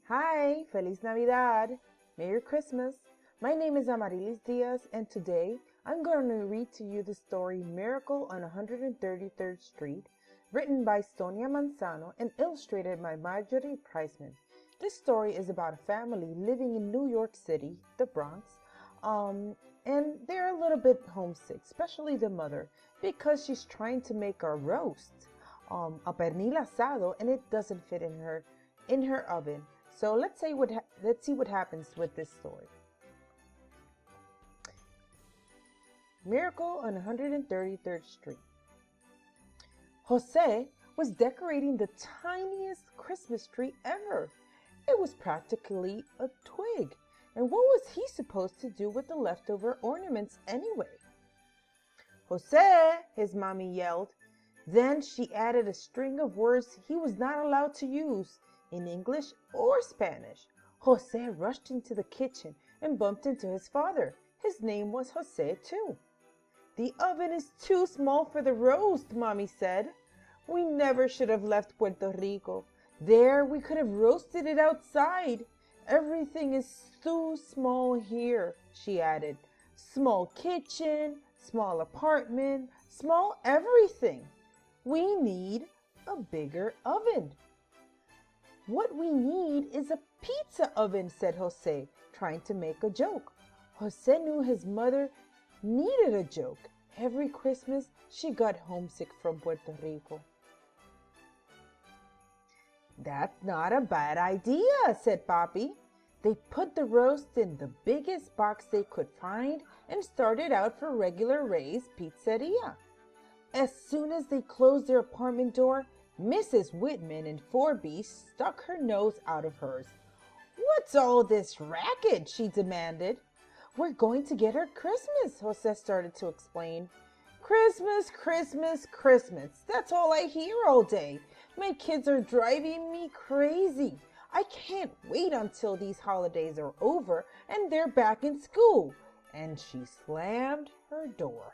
Hi, Feliz Navidad, Merry Christmas. My name is Amarilys Díaz, and today I'm going to read to you the story Miracle on 133rd Street, written by Sonia Manzano and illustrated by Marjorie Priceman. This story is about a family living in New York City, the Bronx, and they're a little bit homesick, especially the mother, because she's trying to make a roast, a pernil asado, and it doesn't fit in her oven. So let's see what happens with this story. Miracle on 133rd Street. Jose was decorating the tiniest Christmas tree ever. It was practically a twig. And what was he supposed to do with the leftover ornaments anyway? Jose, his mommy yelled. Then she added a string of words he was not allowed to use in English or Spanish. Jose rushed into the kitchen and bumped into his father. His name was Jose too. The oven is too small for the roast, Mommy said. We never should have left Puerto Rico. There we could have roasted it outside. Everything is too small here, she added. Small kitchen, small apartment, small everything. We need a bigger oven. What we need is a pizza oven, said Jose, trying to make a joke. Jose knew his mother needed a joke. Every Christmas, she got homesick from Puerto Rico. That's not a bad idea, said Papi. They put the roast in the biggest box they could find and started out for regular Ray's Pizzeria. As soon as they closed their apartment door, Mrs. Whitman in 4B stuck her nose out of hers. What's all this racket? She demanded. We're going to get her Christmas, Jose started to explain. Christmas, Christmas, Christmas. That's all I hear all day. My kids are driving me crazy. I can't wait until these holidays are over and they're back in school. And she slammed her door.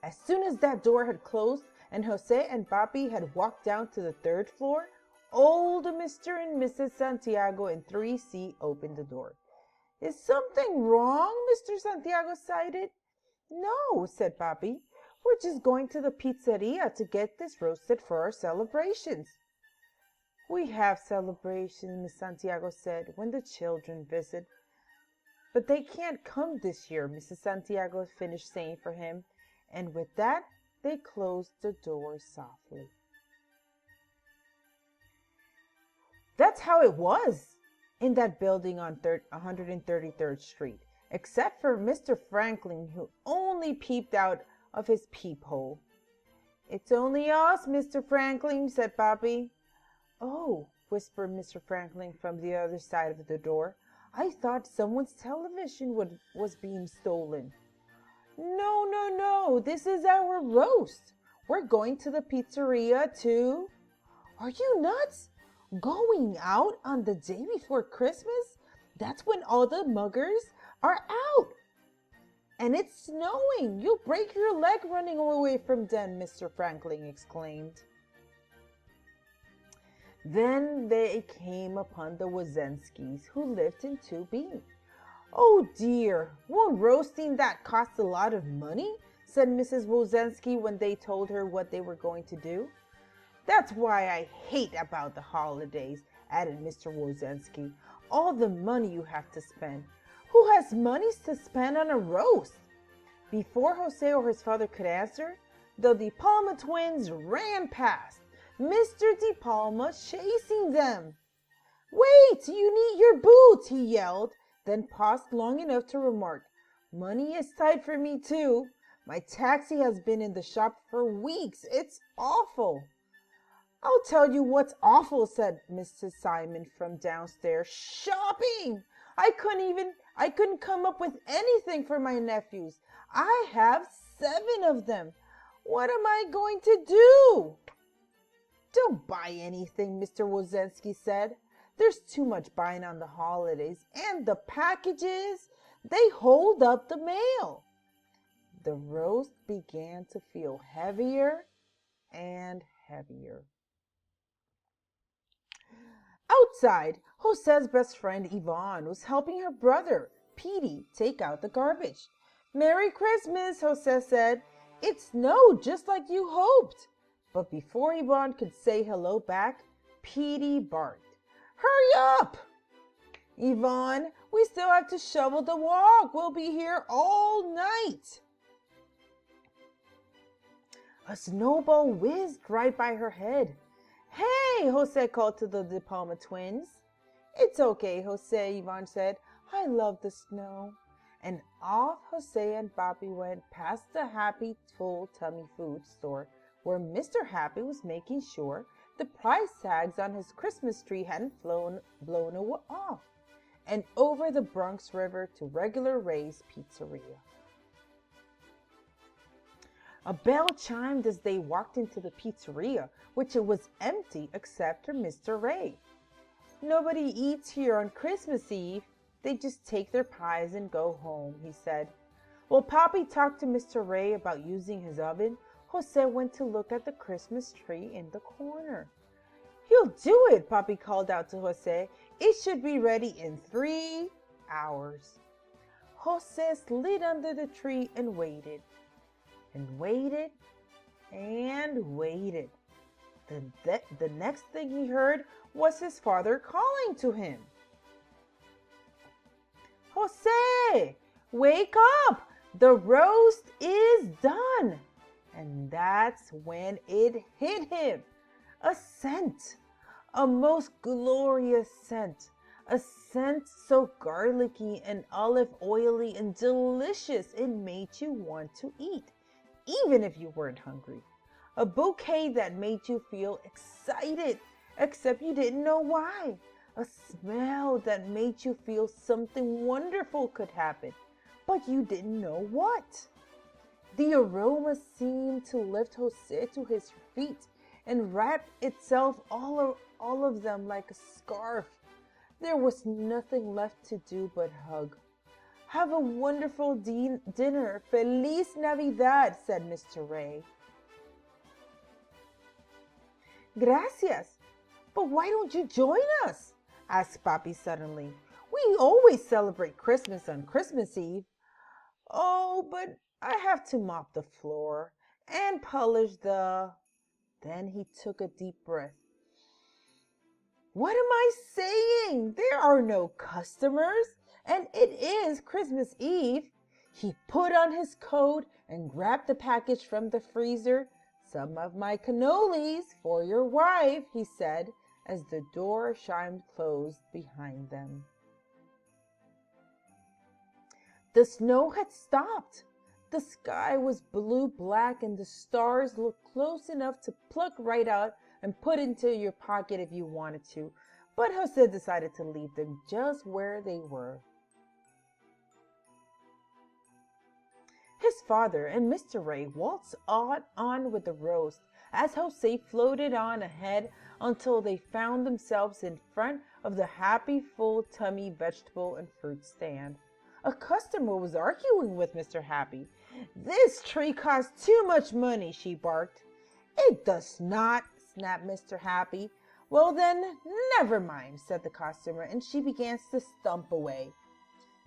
As soon as that door had closed and Jose and Papi had walked down to the third floor, old Mr. and Mrs. Santiago in 3C opened the door. Is something wrong? Mr. Santiago sighed. No, said Papi. We're just going to the pizzeria to get this roasted for our celebrations. We have celebrations, Miss Santiago said, when the children visit. But they can't come this year, Mrs. Santiago finished saying for him. And with that, they closed the door softly. That's how it was in that building on 133rd Street, except for Mr. Franklin, who only peeped out of his peephole. It's only us, Mr. Franklin, said Papi. Oh, whispered Mr. Franklin from the other side of the door. I thought someone's television was being stolen. No, this is our roast. We're going to the pizzeria too. Are you nuts? Going out on the day before Christmas? That's when all the muggers are out. And it's snowing. You'll break your leg running away from them, Mr. Franklin exclaimed. Then they came upon the Wozenskis, who lived in 2B. Oh dear, won't roasting that cost a lot of money? Said Mrs. Wozensky when they told her what they were going to do. That's why I hate about the holidays, added Mr. Wozensky. All the money you have to spend. Who has money to spend on a roast? Before Jose or his father could answer, the De Palma twins ran past, Mr. De Palma chasing them. Wait, you need your boots, he yelled, then paused long enough to remark, money is tight for me too. My taxi has been in the shop for weeks. It's awful. I'll tell you what's awful, said Mrs. Simon from downstairs. Shopping! I couldn't come up with anything for my nephews. I have 7 of them. What am I going to do? Don't buy anything, Mr. Wozensky said. There's too much buying on the holidays, and the packages, they hold up the mail. The roast began to feel heavier and heavier. Outside, Jose's best friend Yvonne was helping her brother, Petey, take out the garbage. "Merry Christmas," Jose said. "It snowed just like you hoped." But before Yvonne could say hello back, Petey barked. "Hurry up! Yvonne, we still have to shovel the walk. We'll be here all night." A snowball whizzed right by her head. "Hey," Jose called to the De Palma twins. "It's okay, Jose," Yvonne said. "I love the snow." And off Jose and Papi went past the Happy Full Tummy Food store, where Mr. Happy was making sure the price tags on his Christmas tree hadn't blown off, and over the Bronx River to Regular Ray's Pizzeria. A bell chimed as they walked into the pizzeria, which it was empty except for Mr. Ray. "Nobody eats here on Christmas Eve. They just take their pies and go home," he said. While Papi talked to Mr. Ray about using his oven, Jose went to look at the Christmas tree in the corner. "You'll do it," Papi called out to Jose. "It should be ready in 3 hours." Jose slid under the tree and waited. And waited and waited. The next thing he heard was his father calling to him. "Jose, wake up! The roast is done!" And that's when it hit him. A scent, a most glorious scent. A scent so garlicky and olive oily and delicious it made you want to eat, even if you weren't hungry. A bouquet that made you feel excited, except you didn't know why. A smell that made you feel something wonderful could happen, but you didn't know what. The aroma seemed to lift Jose to his feet and wrap itself all of them like a scarf. There was nothing left to do but hug. "Have a wonderful dinner. Feliz Navidad," said Mr. Ray. "Gracias. But why don't you join us?" asked Papi suddenly. "We always celebrate Christmas on Christmas Eve." "Oh, but I have to mop the floor and polish the..." Then he took a deep breath. "What am I saying? There are no customers, and it is Christmas Eve." He put on his coat and grabbed the package from the freezer. "Some of my cannolis for your wife," he said, as the door chimed closed behind them. The snow had stopped. The sky was blue-black and the stars looked close enough to pluck right out and put into your pocket if you wanted to, but Jose decided to leave them just where they were. His father and Mr. Ray waltzed on with the roast as Jose floated on ahead until they found themselves in front of the Happy Full Tummy vegetable and fruit stand. A customer was arguing with Mr. Happy. "This tree costs too much money," she barked. "It does not," snapped Mr. Happy. "Well then, never mind," said the customer, and she began to stump away.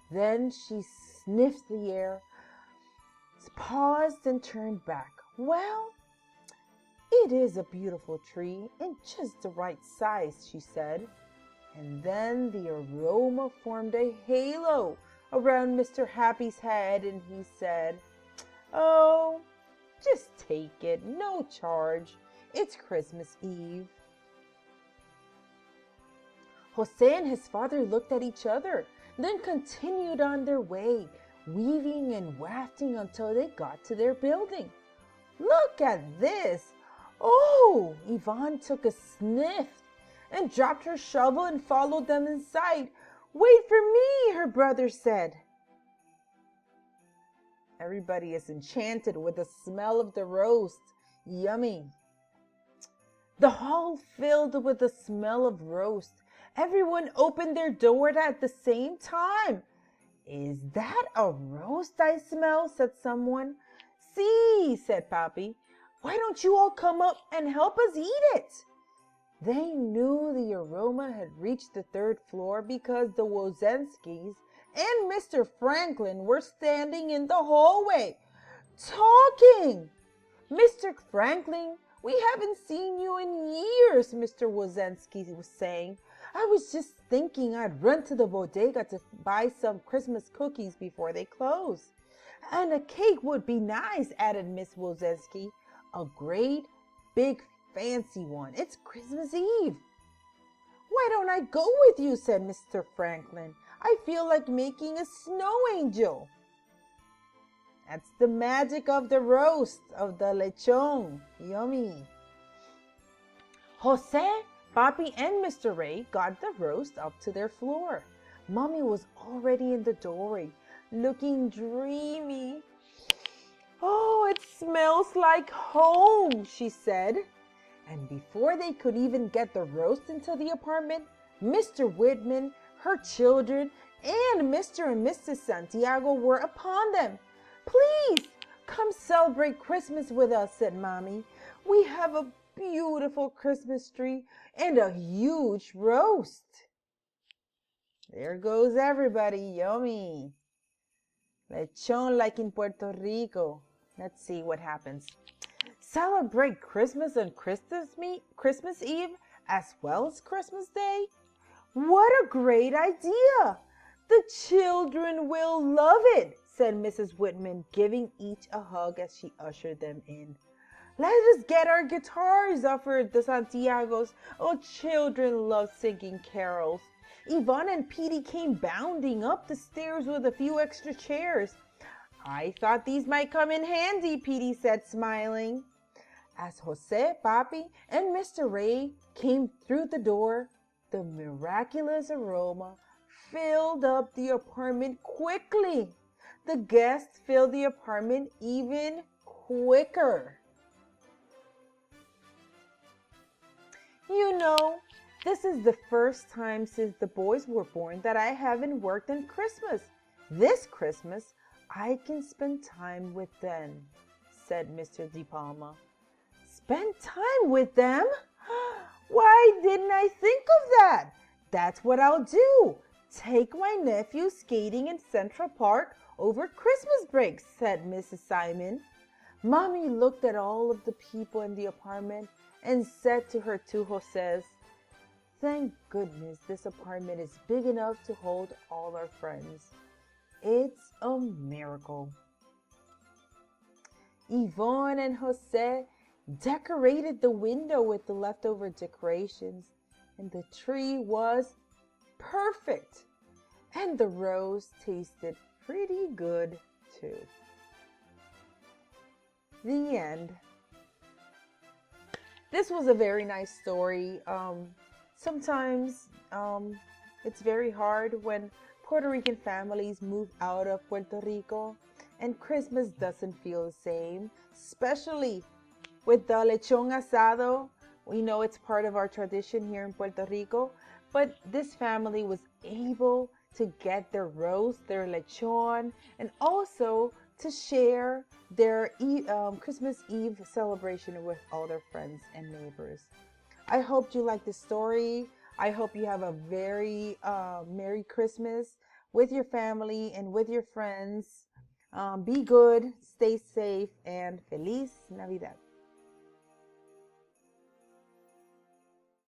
Then she sniffed the air, paused, and turned back. "Well, it is a beautiful tree and just the right size," she said. And then the aroma formed a halo around Mr. Happy's head, and he said, "Oh, just take it, no charge. It's Christmas Eve." Jose and his father looked at each other, then continued on their way, weaving and wafting until they got to their building. "Look at this! Oh!" Yvonne took a sniff and dropped her shovel and followed them inside. "Wait for me," her brother said. Everybody is enchanted with the smell of the roast. Yummy. The hall filled with the smell of roast. Everyone opened their door at the same time. "Is that a roast I smell?" said someone. "See," said Papi. "Why don't you all come up and help us eat it?" They knew the aroma had reached the third floor because the Wozenskis and Mr. Franklin were standing in the hallway, talking. Mr. Franklin, we haven't seen you in years, Mr. Wozensky was saying. I was just thinking I'd run to the bodega to buy some Christmas cookies before they close. And a cake would be nice, added Miss Wozensky. A great, big, fancy one. It's Christmas Eve. Why don't I go with you, said Mr. Franklin. I feel like making a snow angel. That's the magic of the roast, of the lechon. Yummy. Jose, Papi, and Mr. Ray got the roast up to their floor. Mommy was already in the doorway, looking dreamy. Oh, it smells like home, she said. And before they could even get the roast into the apartment, Mr. Whitman, her children, and Mr. and Mrs. Santiago were upon them. Please, come celebrate Christmas with us, said Mommy. We have a beautiful Christmas tree and a huge roast. There goes everybody, yummy. Lechon like in Puerto Rico. Let's see what happens. Celebrate Christmas on Christmas Eve as well as Christmas Day? What a great idea! The children will love it, said Mrs. Whitman, giving each a hug as she ushered them in. Let us get our guitars, offered the Santiagos. Oh, children love singing carols. Yvonne and Petey came bounding up the stairs with a few extra chairs. I thought these might come in handy, Petey said, smiling. As Jose, Papi, and Mr. Ray came through the door, the miraculous aroma filled up the apartment quickly. The guests filled the apartment even quicker. You know, this is the first time since the boys were born that I haven't worked on Christmas. This Christmas, I can spend time with them, said Mr. De Palma. Spend time with them? Why didn't I think of that? That's what I'll do. Take my nephew skating in Central Park over Christmas break, said Mrs. Simon. Mommy looked at all of the people in the apartment and said to her two Joses, thank goodness this apartment is big enough to hold all our friends. It's a miracle. Yvonne and Jose decorated the window with the leftover decorations, and the tree was perfect. And the rose tasted pretty good too. The end. This was a very nice story. Sometimes it's very hard when Puerto Rican families move out of Puerto Rico and Christmas doesn't feel the same, especially with the lechon asado. We know it's part of our tradition here in Puerto Rico, but this family was able to get their roast, their lechon, and also to share their Christmas Eve celebration with all their friends and neighbors. I hope you like the story. I hope you have a very Merry Christmas with your family and with your friends. Be good, stay safe, and Feliz Navidad.